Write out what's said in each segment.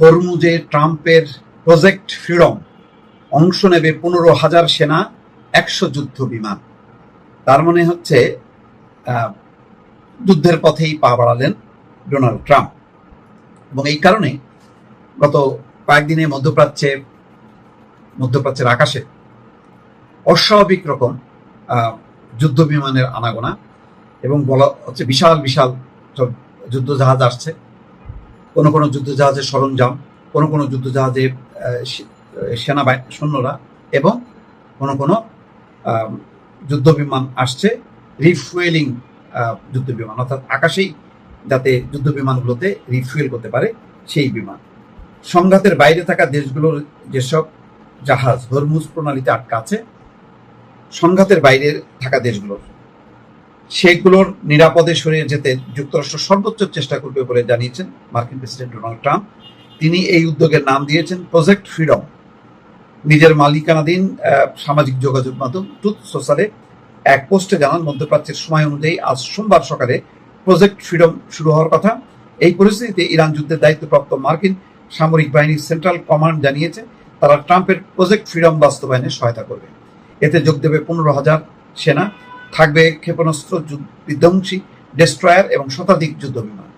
হরমুজে ট্রাম্পের project freedom অংশ নেবে 15,000 সেনা, 100 যুদ্ধ বিমান। তার মানে হচ্ছে যুদ্ধের পথেই পা বাড়ালেন ডোনাল্ড ট্রাম্প। এবং এই কারণে গত কয়েকদিনে মধ্যপ্রাচ্যের আকাশে অস্বাভাবিক রকম যুদ্ধ বিমানের আনাগোনা, এবং বলা হচ্ছে বিশাল বিশাল যুদ্ধ জাহাজ আসছে। কোনো কোনো যুদ্ধ জাহাজের সরঞ্জাম, কোনো কোনো যুদ্ধ জাহাজে সৈন্যরা, এবং কোনো কোনো যুদ্ধ বিমান আসছে রিফুয়েলিং যুদ্ধ বিমান, অর্থাৎ আকাশেই যাতে যুদ্ধ বিমানগুলোতে রিফুয়েল করতে পারে সেই বিমান। সংঘাতের বাইরে থাকা দেশগুলোর যেসব জাহাজ হরমুজ প্রণালীতে আটকা আছে, সংঘাতের বাইরে থাকা দেশগুলোর সেগুলোর নিরাপদে সরিয়ে যেতে যুক্তরাষ্ট্র সর্বোচ্চ চেষ্টা করবে বলে জানিয়েছেন মার্কিন প্রেসিডেন্ট ডোনাল্ড ট্রাম্প। তিনি এই উদ্যোগের নাম দিয়েছেন প্রজেক্ট ফ্রিডম। নিজের মালিকানাধীন সামাজিক যোগাযোগ মাধ্যম ট্রুথ সোশ্যালে এক পোস্টে জানান, মধ্যপ্রাচ্যের সময় অনুযায়ী আজ সোমবার সকালে প্রজেক্ট ফ্রিডম শুরু হওয়ার কথা। এই পরিস্থিতিতে ইরান যুদ্ধের দায়িত্বপ্রাপ্ত মার্কিন সামরিক বাহিনীর সেন্ট্রাল কমান্ড জানিয়েছে তারা ট্রাম্পের প্রজেক্ট ফ্রিডম বাস্তবায়নে সহায়তা করবে। এতে যোগ দেবে 15,000 সেনা, থাকবে ক্ষেপণাস্ত্র, বিধ্বংসী ডেস্ট্রয়ার এবং শতাধিক যুদ্ধ বিমান।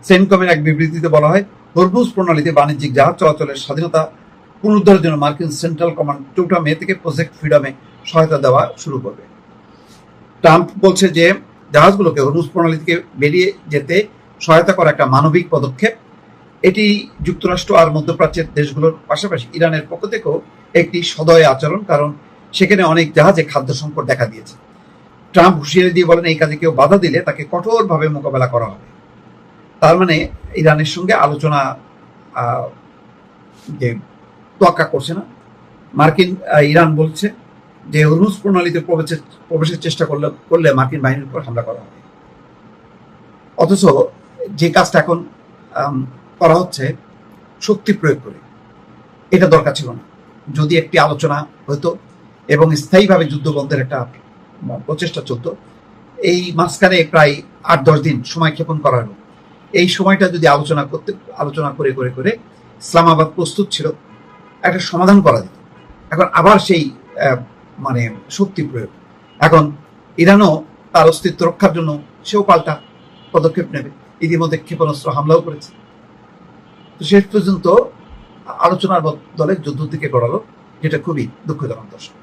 সেন্টকমের এক বিবৃতিতে বলা হয়, হরমুজ প্রণালীতে বাণিজ্যিক জাহাজ চলাচলের স্বাধীনতা পুনরুদ্ধারের জন্য মার্কিন সেন্ট্রাল কমান্ড 4 মে থেকে প্রজেক্ট ফ্রিডমে সহায়তা দেওয়া শুরু করবে। ট্রাম্প বলছে যে জাহাজগুলোকে হরমুজ প্রণালী থেকে বেরিয়ে যেতে সহায়তা করা একটা মানবিক পদক্ষেপ। এটি যুক্তরাষ্ট্র আর মধ্যপ্রাচ্যের দেশগুলোর পাশাপাশি ইরানের পক্ষ থেকেও একটি সদয় আচরণ, কারণ সেখানে অনেক জাহাজে খাদ্য সংকট দেখা দিয়েছে। ট্রাম্প হুঁশিয়ারি দিয়ে বলেন, এই কাজে কেউ বাধা দিলে তাকে কঠোরভাবে মোকাবেলা করা হবে। তার মানে ইরানের সঙ্গে আলোচনা যে তোয়াক্কা করছে না। ইরান বলছে যে হরমুজ প্রণালীতে প্রবেশের চেষ্টা করলে মার্কিন বাহিনীর উপর হামলা করা হবে। অথচ যে কাজটা এখন করা হচ্ছে শক্তি প্রয়োগ করে, এটা দরকার ছিল না। যদি একটি আলোচনা হতো এবং স্থায়ীভাবে যুদ্ধ বন্ধের একটা প্রচেষ্টা চলত, এই মাঝখানে প্রায় 8-10 দিন সময় ক্ষেপণ করা হলো। এই সময়টা যদি আলোচনা করে করে করে ইসলামাবাদ প্রস্তুত ছিল একটা সমাধান করা যেত। এখন আবার সেই শক্তি প্রয়োগ। এখন ইরানও তার অস্তিত্ব রক্ষার জন্য সেও পাল্টা পদক্ষেপ নেবে। ইতিমধ্যে ক্ষেপণাস্ত্র হামলাও করেছে। তো শেষ পর্যন্ত আলোচনার বদলে যুদ্ধ থেকে গড়ালো, যেটা খুবই দুঃখজনক দর্শক।